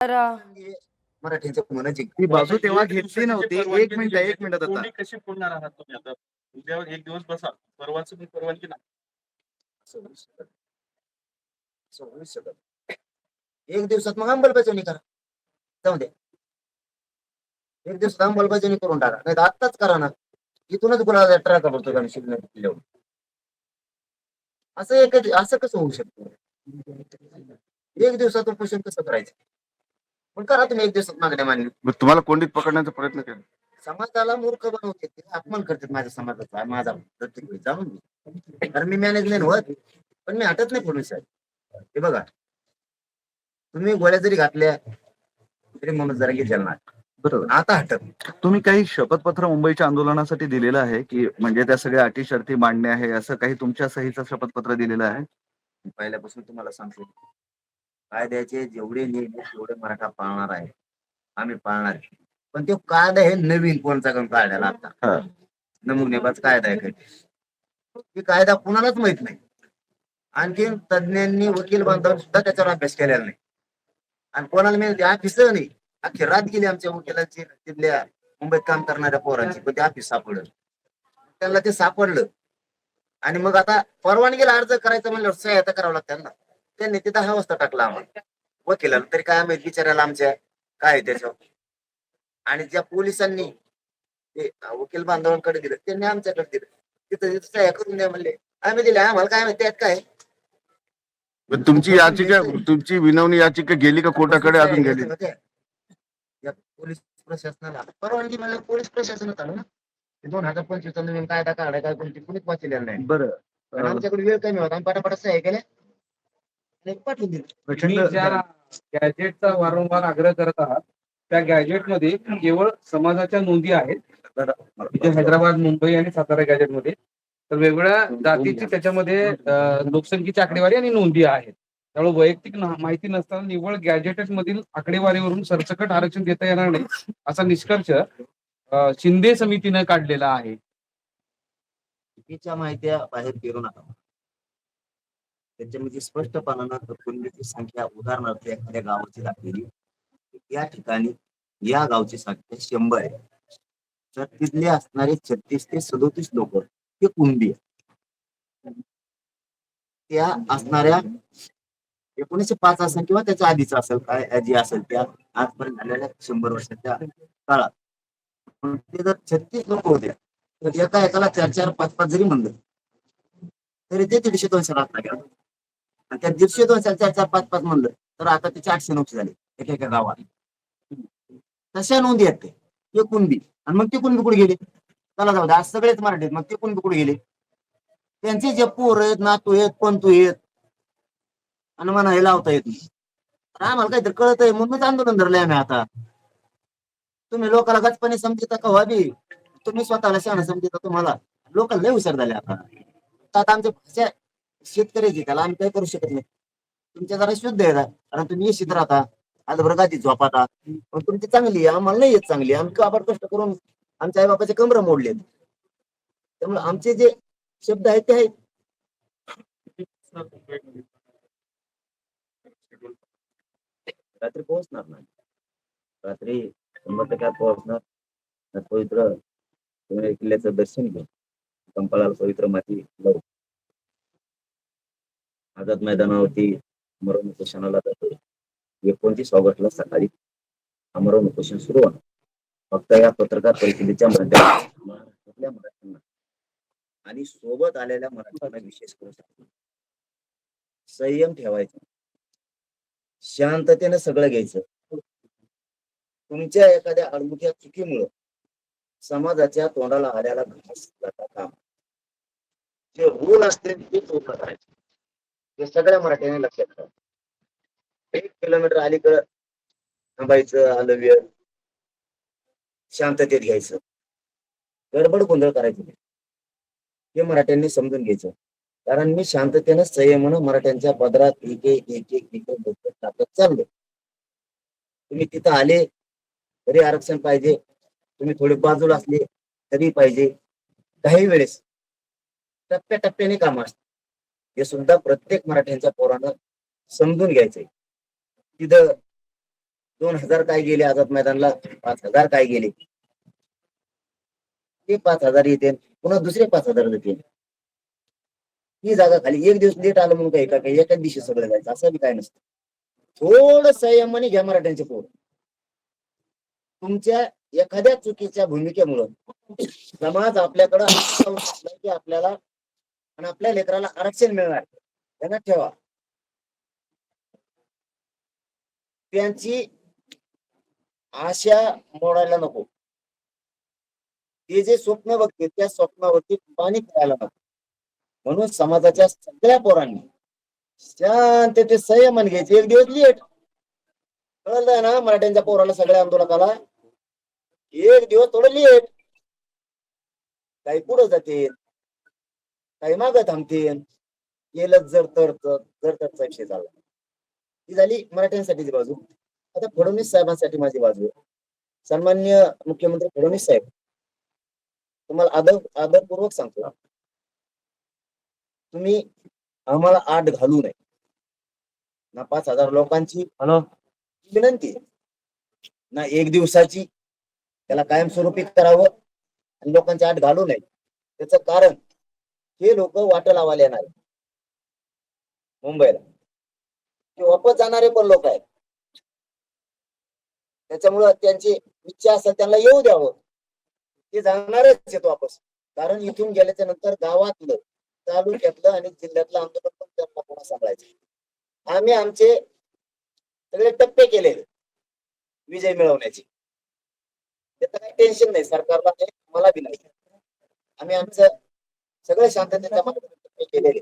तर मराठीचं म्हणायची ती बाजू तेव्हा घेतली नव्हती. एक मिनिट आता कोणी कशी फोडणार आहात तुम्ही आता? उद्या एक दिवस बसा, परवाच मी परवानगी नाही. एक दिवसात मग अंमलबजावणी करा, जाऊ द्या. एक दिवसात अंमलबजावणी करून टाका, नाही तर आत्ताच करा ना. इथूनच गुन्हा ट्रॅक करतो आणि शिकण्यात असं कसं होऊ शकतं? एक दिवसात उपोषण कसं करायचं? पण करा तुम्ही एक दिवसात मागण्या मान्य. तुम्हाला कोंडीत पकडण्याचा प्रयत्न केला. समाजाला मूर्ख बनवते, अपमान करतात माझ्या समाजाचा, माझा प्रत्येक वेळी जाणून घे. कारण मी मॅनेजमेंट होत, पण मी हटत नाही पोलीस साहेब. हे बघा, तुम्ही गोळ्या जरी घातल्या तरी म्हणून जरा घेतलेला नाही. बरोबर, आता हटत. तुम्ही काही शपथपत्र मुंबईच्या आंदोलनासाठी दिलेलं आहे की म्हणजे त्या सगळ्या अटी शर्ती मांडणे आहे, असं काही तुमच्या सहीचं शपथपत्र दिलेलं आहे? पहिल्यापासून तुम्हाला सांगतो, कायद्याचे जेवढे नियम तेवढे मराठा पाळणार आहे, आम्ही पाळणार. पण तो कायदा हे नवीन कोणचा पण काढायला आता नमुनेबाज कायदा आहे. की कायदा कुणालाच माहित नाही. आणखी तज्ञांनी, वकील बांधवांनी सुद्धा त्याच्यावर अभ्यास केलेला नाही. आणि कोणाला मिळते ऑफिस नाही. अख्खी रात गेली आमच्या वकिलांची, तिथल्या मुंबईत काम करणाऱ्या पोरांची, पण ते ऑफिस सापडलं. त्यांना ते सापडलं आणि मग आता परवानगीला अर्ज करायचं म्हणल्यावर सहायता करावं लागतं त्यांना. त्यांनी ते 10 वाजता टाकला आम्हाला. वकिलाला तरी काय माहित बिचारायला आमच्या काय त्याच्यावर. आणि ज्या पोलिसांनी ते वकील बांधवांकडे दिलं, त्यांनी आमच्याकडे दिलं. तिथं सह्या करून द्या म्हणले, आम्ही दिले. आम्हाला काय माहिती त्यात काय. तुमची याचिका, तुमची विनवणी याचिका गेली का कोर्टाकडे? अजून गेली? या पोलीस प्रशासनाला परवानगी म्हणजे पोलीस प्रशासनात आलं ना. 2025 नवीन कायदा काढाय काय कोणती कुणीच वाचलेलं नाही. बरं, आमच्याकडे वेळ कमी होता, आम्ही पटापट सह्या केल्या आणि पाठवून दिलं. तुम्ही ज्या गॅजेटचा वारंवार आग्रह करत आहात, त्या गॅजेटमध्ये केवळ समाजाच्या नोंदी आहेत. म्हणजे हैदराबाद, मुंबई आणि सातारा गॅजेटमध्ये तर वेगवेगळ्या जातीची त्याच्यामध्ये लोकसंख्येची आकडेवारी आणि नोंदी आहेत. त्यामुळे वैयक्तिक माहिती नसताना निव्वळ गॅजेट मधील आकडेवारीवरून सरसकट आरक्षण देता येणार नाही असा निष्कर्ष शिंदे समितीनं काढलेला आहे. चुकीच्या माहित्या बाहेर फिरू नका. त्याच्यामध्ये स्पष्टपणानं कुणबीची संख्या, उदाहरणार्थ एखाद्या गावाची दाखवली, या ठिकाणी या गावची संख्या 100 आहे, तर तिथले असणारे 36 ते 37 लोक हे कुणबी आहे. त्या असणाऱ्या 1905 असेल किंवा त्याच्या आधीच असेल, काय जी असेल त्या आजपर्यंत झालेल्या 100 वर्षाच्या काळात, ते जर 36 लोक होते, तर एका एकाला 4-4, 5-5 जरी म्हणलं तरी ते 150-200 लागला गेला. आणि त्या 150-200, 4-4, 5-5 म्हणलं तर आता त्याचे 800-900 झाले एका गावात. तशा नोंदी आहेत ते कुणबी. आणि मग ते कुणबी कुठे गेले? चला जाऊ दे, आज सगळेच मराठीत, मग ते कुणबी कुठे गेले? त्यांचे जे पोर आहेत, नातू आहेत, पंतू आहेत, आणि म्हणा हे लावता येत नाही. आम्हाला काहीतरी कळत आहे म्हणूनच आंदोलन धरले आम्ही. आता तुम्ही लोकांना गचपणे समजता का व्हावी, तुम्ही स्वतःला शहाणा समजता. तुम्हाला लोक लय हुशार झाले आता आमच्या भाषा शेतकऱ्याची, त्याला आम्ही काही करू शकत नाही. तुमच्या जरा शुद्ध आहे, कारण तुम्ही येशीत राहता, आज वर्गात झोपाता, पण तुमची चांगली आहे, आम्हाला नाही येत चांगली. आम्ही काबाड कष्ट करून आमच्या आई बापाचे कमर मोडले. त्यामुळे आमचे जे शब्द आहेत ते आहेत. रात्री पोहोचणार नाही, रात्री 100% पोहोचणार. पवित्र किल्ल्याचं दर्शन घेऊन कंपाळाला पवित्र माती लावू, आझाद मैदानावरती अमरण उपोषणाला जातो. 29 ऑगस्टला सकाळी अमरण उपोषण सुरू होणार. फक्त या पत्रकार परिषदेच्या माध्यमातून मराठ्यांना आणि सोबत आलेल्या मराठ्यांना विशेष करून संयम ठेवायचा, शांततेने सगळं घ्यायचं. तुमच्या एखाद्या अडमुठ्या चुकीमुळं समाजाच्या तोंडाला आल्याला घास जाता काम. जे रूल असते ते चोख करायचे, हे सगळ्या मराठ्यांनी लक्षात ठेवा. 1 किलोमीटर अलीकडं थांबायचं, आलव्य शांततेत घ्यायचं, गडबड गोंधळ करायचं नाही, हे मराठ्यांनी समजून घ्यायचं. कारण मी शांततेनं, संयमानं मराठ्यांच्या पदरात एक एक लोक टाकत चाललो. तुम्ही तिथं आले तरी आरक्षण पाहिजे, तुम्ही थोडे बाजूला असले तरी पाहिजे. काही वेळेस टप्प्याटप्प्याने काम असतं, हे सुद्धा प्रत्येक मराठ्यांच्या पोरानं समजून घ्यायचंय. तिथं 2000 काय गेले आझाद मैदानला, 5000 काय गेले, ते 5000 येते, पुन्हा दुसरे 5000 देते. ही जागा खाली एक दिवस लेट आलं म्हणून काही एकाच दिवशी सगळं जायचं असं बी काय नसतं. थोडं संयमाने घ्या मराठ्यांचे पोर. तुमच्या एखाद्या चुकीच्या भूमिकेमुळं समाज आपल्याकडं की आपल्याला आणि आपल्या लेकराला आरक्षण मिळणार, ध्यानात ठेवा. त्यांची आशा मोडायला नको. ते जे स्वप्न बघते त्या स्वप्नावरती पाणी फिरायला नको. म्हणून समाजाच्या सगळ्या पोरांनी शांतते संयमान घ्यायचे. एक दिवस लेट कळलं ना मराठ्यांच्या पोराला, सगळ्या आंदोलकाला एक दिवस थोडं लेट, काही पुढे जातील, काही मागं थांबतील. गेलं जर तरचा विषय झाला. ही झाली मराठ्यांसाठीची बाजू. आता फडणवीस साहेबांसाठी माझी बाजू आहे. सन्माननीय मुख्यमंत्री फडणवीस साहेब, तुम्हाला आदरपूर्वक सांगतो, तुम्ही आम्हाला आड घालू नये ना. 5000 लोकांची विनंती ना, एक दिवसाची. त्याला कायमस्वरूपी करावं आणि लोकांची आड घालू नये. त्याचं कारण हे लोक वाट लावायला येणार मुंबईला, ते वापस जाणारे पण लोक आहेत. त्याच्यामुळं त्यांची इच्छा असेल त्यांना येऊ द्यावं, ते जाणारच येतो वापस. कारण इथून गेल्याच्या नंतर गावातलं, तालुक्यातलं आणि जिल्ह्यातलं आंदोलन पण त्यांना पुन्हा सांभाळायचं. आम्ही आमचे सगळे टप्पे केलेले विजय मिळवण्याचे. त्याचं काही टेन्शन नाही सरकारला, नाही मला बी नाही. आम्ही आमचं सगळं शांततेच्या मार्गाने टप्पे केलेले.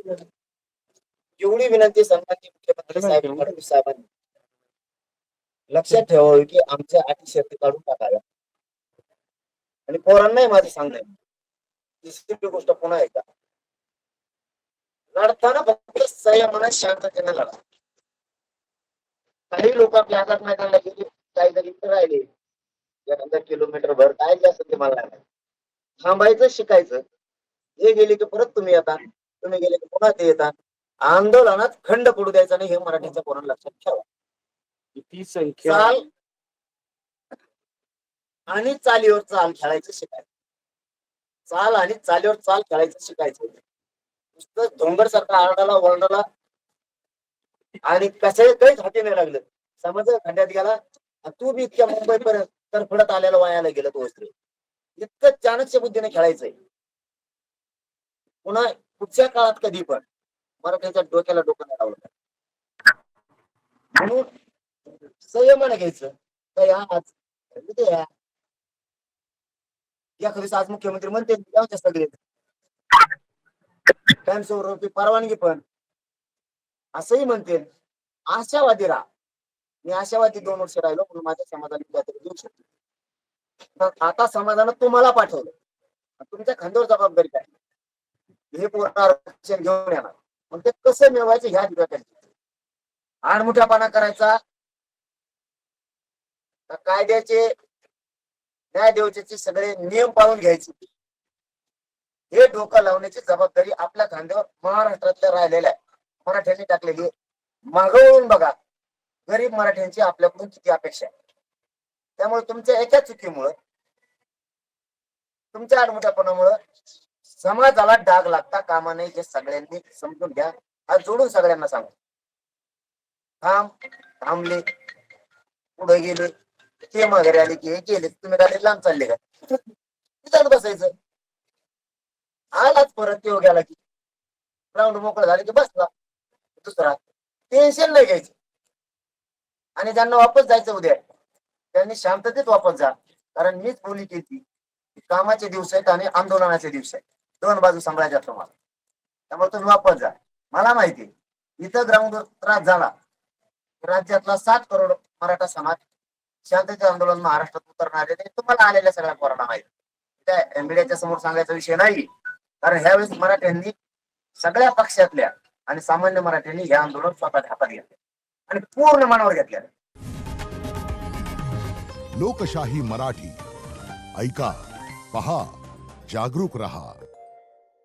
एवढी विनंती सन्माननीय मुख्यमंत्री साहेब फडणवीस साहेबांनी लक्षात ठेवावी की आमच्या अटी शर्ती काढून टाकाव्या. आणि पोरांनाही माझं सांगणं आहे, तिसरी गोष्ट पुन्हा एकदा, लढताना फक्त संयमाने शांततेने लढा. काही लोक आपल्या हातात मैदानाला गेले, काही जरी इथं राहिले 1 किलोमीटर भर, काय जास्त ते मला नाही. थांबायचं, शिकायचं. हे गेले की परत तुम्ही येता, तुम्ही गेले की पुन्हा ते येतात. आंदोलनात खंड पडू द्यायचा नाही, हे मराठीच्या पोरांना लक्षात ठेवा. किती संख्या चाल आणि चालीवर चाल खेळायचं शिकायचं. चाल आणि चालीवर चाल खेळायचं शिकायचं. नुसतं धोंगड सारखा आरडाला ओरडाला आणि कशाही काहीच हाती नाही लागलं, समज खंड्यात गेला. तू बी इतक्या मुंबईपर्यंत तर पुढत आलेला वायाला गेलं तो वस्त्र. इतकं चाणक्य बुद्धीने खेळायचंय. पुन्हा पुढच्या काळात कधी पण मराठ्याच्या डोक्याला डोकं नाही लावलं. म्हणून संयमाने घ्यायचं. तर आज एखादीच आज मुख्यमंत्री म्हणते याच्या सगळे कायमस्वरूपी परवानगी पण असंही म्हणते. आशावादी राहा. मी आशावादी 2 वर्ष राहिलो म्हणून माझ्या समाजाने काहीतरी देऊ शकतो. तर आता समाजानं तुम्हाला पाठवलं, तुमच्या खांद्यावर जबाबदारी काय, हे पूर्ण आरक्षण घेऊन येणार. मग ते कसं मिळवायचं ह्या दिवसात आडमुठ्यापणा करायचा, कायद्याचे न्याय देवतेचे सगळे नियम पाळून घ्यायचे, हे डोकं लावण्याची जबाबदारी आपल्या खांद्यावर महाराष्ट्रातल्या राहिलेल्या मराठ्यांनी टाकलेली. मागवून बघा, गरीब मराठ्यांची आपल्याकडून किती अपेक्षा आहे. त्यामुळे तुमच्या एका चुकीमुळं, तुमच्या आडमुठ्यापणामुळं समाजाला डाग लागता कामा नये, हे सगळ्यांनी समजून घ्या. आज जोडून सगळ्यांना सांगतो, थांबले, पुढे गेले, ते माघारी आले की हे गेले, तुम्ही गाडी लांब चालले का, तिथं बसायचं. आलाच परत तो गेला की राऊंड मोकळं झाले की बसला दुसरा. टेन्शन नाही घ्यायचं. आणि ज्यांना वापस जायचं उद्या त्यांनी शांततेत वापस जा. कारण मीच बोली केली, कामाचे दिवस आहेत आणि आंदोलनाचे दिवस आहेत, 2 बाजू सांभाळायच्या तुम्हाला. त्यामुळे तुम्ही वापस जा. मला माहिती इथं ग्राउंडवर त्रास झाला, राज्यातला 7 करोड मराठा समाज शांततेचे आंदोलन महाराष्ट्रात उतरणार आहे. तुम्हाला आलेल्या सगळ्या पोरांना माहिती. त्या मीडियाच्या समोर सांगायचा विषय नाही. कारण ह्यावेळेस मराठ्यांनी सगळ्या पक्षातल्या आणि सामान्य मराठ्यांनी हे आंदोलन स्वतः हातात घेतले आणि पूर्ण मनावर घेतले. लोकशाही मराठी ऐका, पहा, जागरूक रहा.